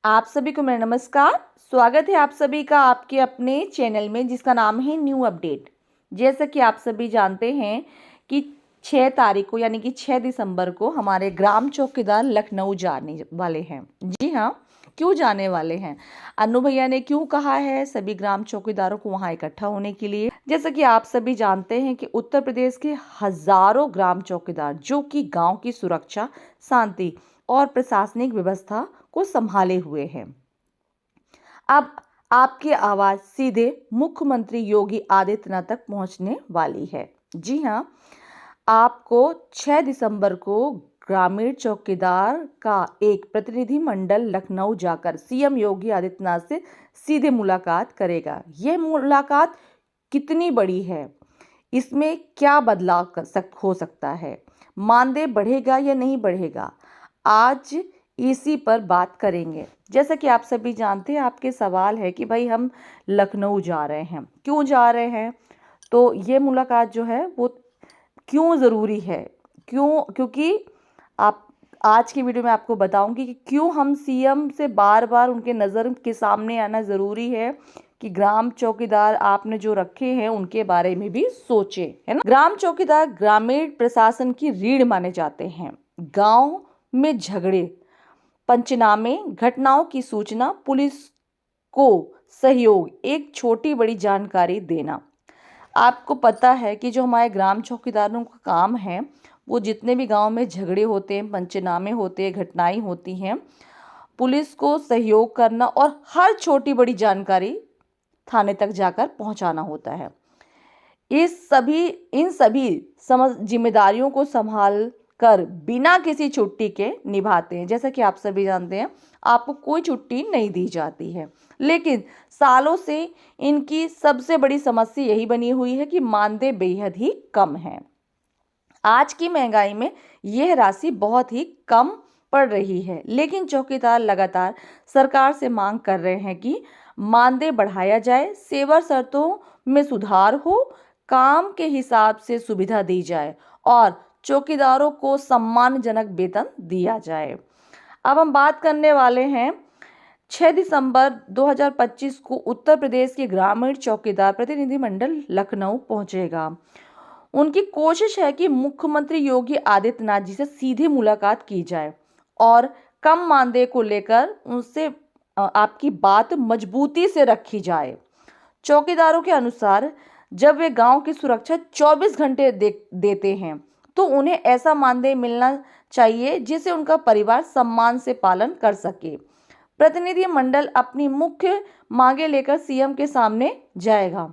आप सभी को मेरा नमस्कार। स्वागत है आप सभी का आपके अपने चैनल में जिसका नाम है न्यू अपडेट। जैसा कि आप सभी जानते हैं कि 6 तारीख को यानी कि 6 दिसंबर को हमारे ग्राम चौकीदार लखनऊ जाने वाले हैं। जी हाँ, क्यों जाने वाले हैं? अनु भैया ने क्यों कहा है सभी ग्राम चौकीदारों को वहां इकट्ठा होने के लिए? जैसा कि आप सभी जानते हैं कि उत्तर प्रदेश के हजारों ग्राम चौकीदार जो कि गांव की सुरक्षा, शांति और प्रशासनिक व्यवस्था को संभाले हुए हैं। अब आपकी आवाज सीधे मुख्यमंत्री योगी आदित्यनाथ तक पहुंचने वाली है। जी हाँ, आपको 6 दिसंबर को ग्रामीण चौकीदार का एक प्रतिनिधि मंडल लखनऊ जाकर सीएम योगी आदित्यनाथ से सीधे मुलाकात करेगा। यह मुलाकात कितनी बड़ी है, इसमें क्या बदलाव हो सकता है, मानदेय बढ़ेगा या नहीं बढ़ेगा, आज इसी पर बात करेंगे। जैसा कि आप सभी जानते हैं, आपके सवाल है कि भाई हम लखनऊ जा रहे हैं, क्यों जा रहे हैं? तो ये मुलाकात जो है वो क्यों ज़रूरी है, क्योंकि आप आज की वीडियो में आपको बताऊंगी कि क्यों हम सीएम से बार बार उनके नज़र के सामने आना ज़रूरी है कि ग्राम चौकीदार आपने जो रखे हैं उनके बारे में भी सोचे, है ना। ग्राम चौकीदार ग्रामीण प्रशासन की रीढ़ माने जाते हैं। गांव में झगड़े, पंचनामे, घटनाओं की सूचना, पुलिस को सहयोग, एक छोटी बड़ी जानकारी देना। आपको पता है कि जो हमारे ग्राम चौकीदारों का काम है वो जितने भी गांव में झगड़े होते हैं, पंचनामे होते हैं, घटनाएं होती हैं, पुलिस को सहयोग करना और हर छोटी बड़ी जानकारी थाने तक जाकर पहुंचाना होता है। इन सभी जिम्मेदारियों को संभाल कर बिना किसी छुट्टी के निभाते हैं। जैसा कि आप सभी जानते हैं, आपको कोई छुट्टी नहीं दी जाती है, लेकिन सालों से इनकी सबसे बड़ी समस्या यही बनी हुई है कि मानदेय बेहद ही कम है। आज की महंगाई में यह राशि बहुत ही कम पड़ रही है, लेकिन चौकीदार लगातार सरकार से मांग कर रहे हैं कि मानदेय बढ़ाया जाए, सेवा शर्तों में सुधार हो, काम के हिसाब से सुविधा दी जाए और चौकीदारों को सम्मानजनक वेतन दिया जाए। अब हम बात करने वाले हैं 6 दिसंबर 2025 को उत्तर प्रदेश के ग्रामीण चौकीदार प्रतिनिधिमंडल लखनऊ पहुंचेगा। उनकी कोशिश है कि मुख्यमंत्री योगी आदित्यनाथ जी से सीधी मुलाकात की जाए और कम मानदेय को लेकर उनसे आपकी बात मजबूती से रखी जाए। चौकीदारों के अनुसार जब वे गांव की सुरक्षा 24 घंटे देते हैं तो उन्हें ऐसा मानदेय मिलना चाहिए जिसे उनका परिवार सम्मान से पालन कर सके। प्रतिनिधि मंडल अपनी मुख्य मांगे लेकर सीएम के सामने जाएगा।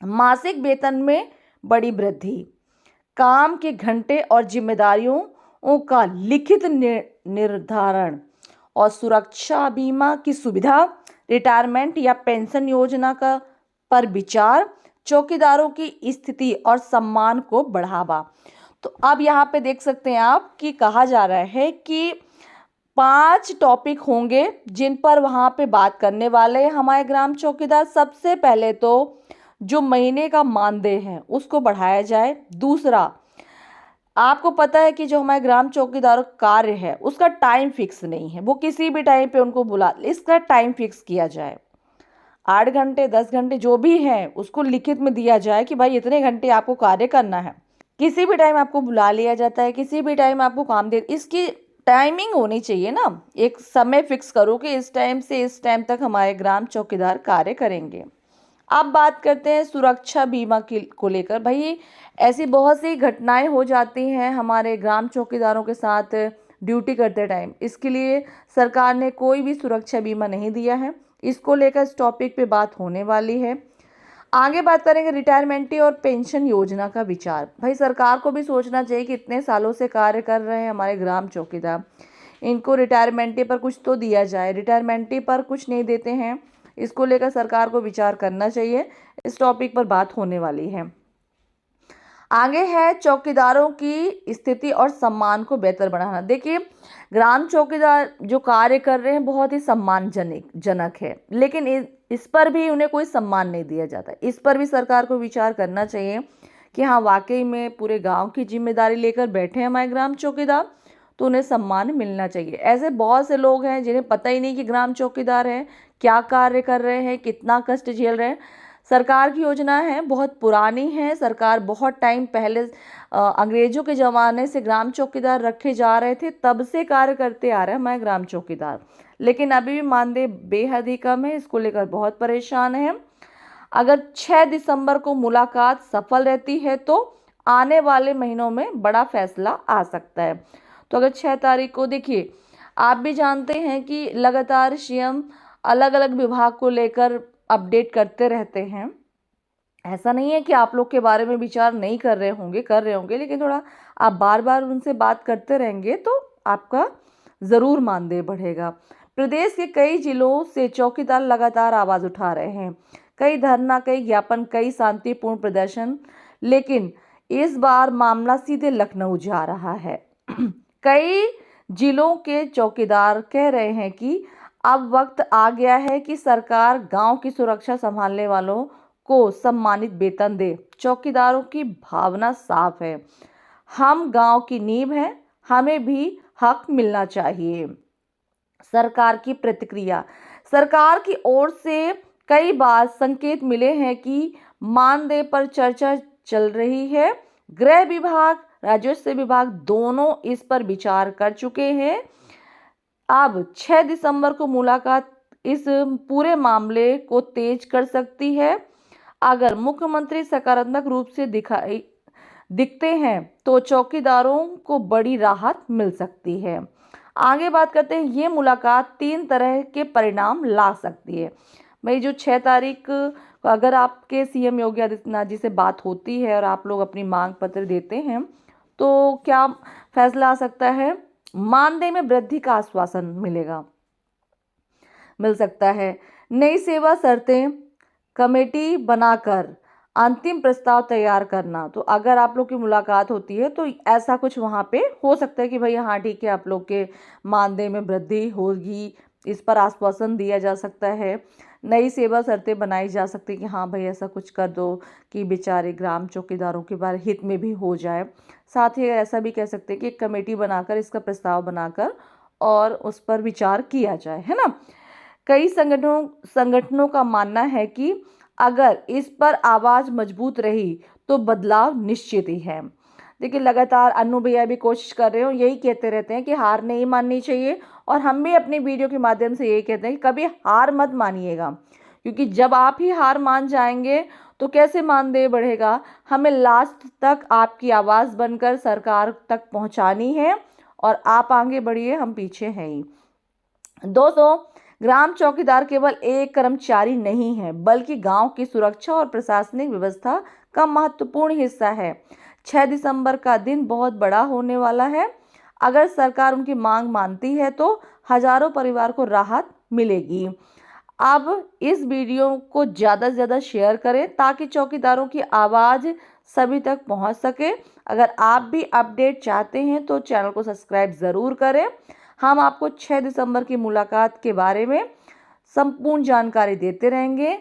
मासिक वेतन में बड़ी वृद्धि, काम के घंटे और जिम्मेदारियों का लिखित निर्धारण और सुरक्षा बीमा की सुविधा, रिटायरमेंट या पेंशन योजना का पर विचार, चौकीदारों की स्थिति और सम्मान को बढ़ावा। तो अब यहाँ पे देख सकते हैं आप कि कहा जा रहा है कि 5 टॉपिक होंगे जिन पर वहाँ पे बात करने वाले हैं हमारे ग्राम चौकीदार। सबसे पहले तो जो महीने का मानदेय है उसको बढ़ाया जाए। दूसरा, आपको पता है कि जो हमारे ग्राम चौकीदारों का कार्य है उसका टाइम फिक्स नहीं है, वो किसी भी टाइम पे उनको बुला, इसका टाइम फिक्स किया जाए। 8 घंटे 10 घंटे जो भी है उसको लिखित में दिया जाए कि भाई इतने घंटे आपको कार्य करना है। किसी भी टाइम आपको बुला लिया जाता है, किसी भी टाइम आपको काम दे, इसकी टाइमिंग होनी चाहिए ना। एक समय फिक्स करो कि इस टाइम से इस टाइम तक हमारे ग्राम चौकीदार कार्य करेंगे। अब बात करते हैं सुरक्षा बीमा को लेकर। भाई ऐसी बहुत सी घटनाएं हो जाती हैं हमारे ग्राम चौकीदारों के साथ ड्यूटी करते टाइम, इसके लिए सरकार ने कोई भी सुरक्षा बीमा नहीं दिया है। इसको लेकर इस टॉपिक पे बात होने वाली है। आगे बात करेंगे रिटायरमेंट और पेंशन योजना का विचार। भाई सरकार को भी सोचना चाहिए कि इतने सालों से कार्य कर रहे हैं हमारे ग्राम चौकीदार, इनको रिटायरमेंट पर कुछ तो दिया जाए। रिटायरमेंट पर कुछ नहीं देते हैं, इसको लेकर सरकार को विचार करना चाहिए। इस टॉपिक पर बात होने वाली है। आगे है चौकीदारों की स्थिति और सम्मान को बेहतर बनाना। देखिए, ग्राम चौकीदार जो कार्य कर रहे हैं बहुत ही सम्मानजनक है, लेकिन इस पर भी उन्हें कोई सम्मान नहीं दिया जाता। इस पर भी सरकार को विचार करना चाहिए कि हाँ, वाकई में पूरे गांव की जिम्मेदारी लेकर बैठे हैं हमारे ग्राम चौकीदार, तो उन्हें सम्मान मिलना चाहिए। ऐसे बहुत से लोग हैं जिन्हें पता ही नहीं कि ग्राम चौकीदार हैं, क्या कार्य कर रहे हैं, कितना कष्ट झेल रहे हैं। सरकार की योजना है, बहुत पुरानी है। सरकार बहुत टाइम पहले अंग्रेजों के ज़माने से ग्राम चौकीदार रखे जा रहे थे, तब से कार्य करते आ रहे हैं हमारे ग्राम चौकीदार। लेकिन अभी भी मानदेय बेहद ही कम है, इसको लेकर बहुत परेशान हैं। अगर 6 दिसंबर को मुलाकात सफल रहती है तो आने वाले महीनों में बड़ा फैसला आ सकता है। तो अगर 6 तारीख को, देखिए आप भी जानते हैं कि लगातार सीएम अलग अलग विभाग को लेकर अपडेट करते रहते हैं। ऐसा नहीं है कि आप लोग के बारे में विचार नहीं कर रहे होंगे, लेकिन थोड़ा आप बार बार उनसे बात करते रहेंगे तो आपका ज़रूर मानदेय बढ़ेगा। प्रदेश के कई जिलों से चौकीदार लगातार आवाज़ उठा रहे हैं, कई धरना, कई ज्ञापन, कई शांतिपूर्ण प्रदर्शन, लेकिन इस बार मामला सीधे लखनऊ जा रहा है। कई जिलों के चौकीदार कह रहे हैं कि अब वक्त आ गया है कि सरकार गांव की सुरक्षा संभालने वालों को सम्मानित वेतन दे। चौकीदारों की भावना साफ है, हम गांव की नींव हैं, हमें भी हक मिलना चाहिए। सरकार की प्रतिक्रिया, सरकार की ओर से कई बार संकेत मिले हैं कि मानदेय पर चर्चा चल रही है। गृह विभाग, राजस्व विभाग दोनों इस पर विचार कर चुके हैं। अब 6 दिसंबर को मुलाकात इस पूरे मामले को तेज कर सकती है। अगर मुख्यमंत्री सकारात्मक रूप से दिखते हैं तो चौकीदारों को बड़ी राहत मिल सकती है। आगे बात करते हैं, ये मुलाकात 3 तरह के परिणाम ला सकती है। भाई जो 6 तारीख अगर आपके सीएम योगी आदित्यनाथ जी से बात होती है और आप लोग अपनी मांग पत्र देते हैं तो क्या फैसला आ सकता है? मानदेय में वृद्धि का आश्वासन मिल सकता है। नई सेवा शर्तें कमेटी बनाकर अंतिम प्रस्ताव तैयार करना। तो अगर आप लोग की मुलाकात होती है तो ऐसा कुछ वहाँ पे हो सकता है कि भाई हाँ ठीक है, आप लोग के मानदेय में वृद्धि होगी, इस पर आश्वासन दिया जा सकता है। नई सेवा शर्तें बनाई जा सकती है कि हाँ भाई ऐसा कुछ कर दो कि बेचारे ग्राम चौकीदारों के बारे हित में भी हो जाए। साथ ही ऐसा भी कह सकते हैं कि एक कमेटी बनाकर, इसका प्रस्ताव बनाकर और उस पर विचार किया जाए, है ना। कई संगठनों का मानना है कि अगर इस पर आवाज़ मजबूत रही तो बदलाव निश्चित ही है। देखिए लगातार अन्नू भैया भी कोशिश कर रहे हो, यही कहते रहते हैं कि हार नहीं माननी चाहिए, और हम भी अपनी वीडियो के माध्यम से यही कहते हैं कि कभी हार मत मानिएगा, क्योंकि जब आप ही हार मान जाएंगे तो कैसे मानदेय बढ़ेगा। हमें लास्ट तक आपकी आवाज़ बनकर सरकार तक पहुंचानी है और आप आगे बढ़िए, हम पीछे हैं ही। दोस्तों, ग्राम चौकीदार केवल एक कर्मचारी नहीं है, बल्कि गांव की सुरक्षा और प्रशासनिक व्यवस्था का महत्वपूर्ण हिस्सा है। 6 दिसंबर का दिन बहुत बड़ा होने वाला है। अगर सरकार उनकी मांग मानती है तो हजारों परिवार को राहत मिलेगी। अब इस वीडियो को ज़्यादा से ज़्यादा शेयर करें ताकि चौकीदारों की आवाज़ सभी तक पहुंच सके। अगर आप भी अपडेट चाहते हैं तो चैनल को सब्सक्राइब ज़रूर करें। हम आपको 6 दिसंबर की मुलाकात के बारे में संपूर्ण जानकारी देते रहेंगे।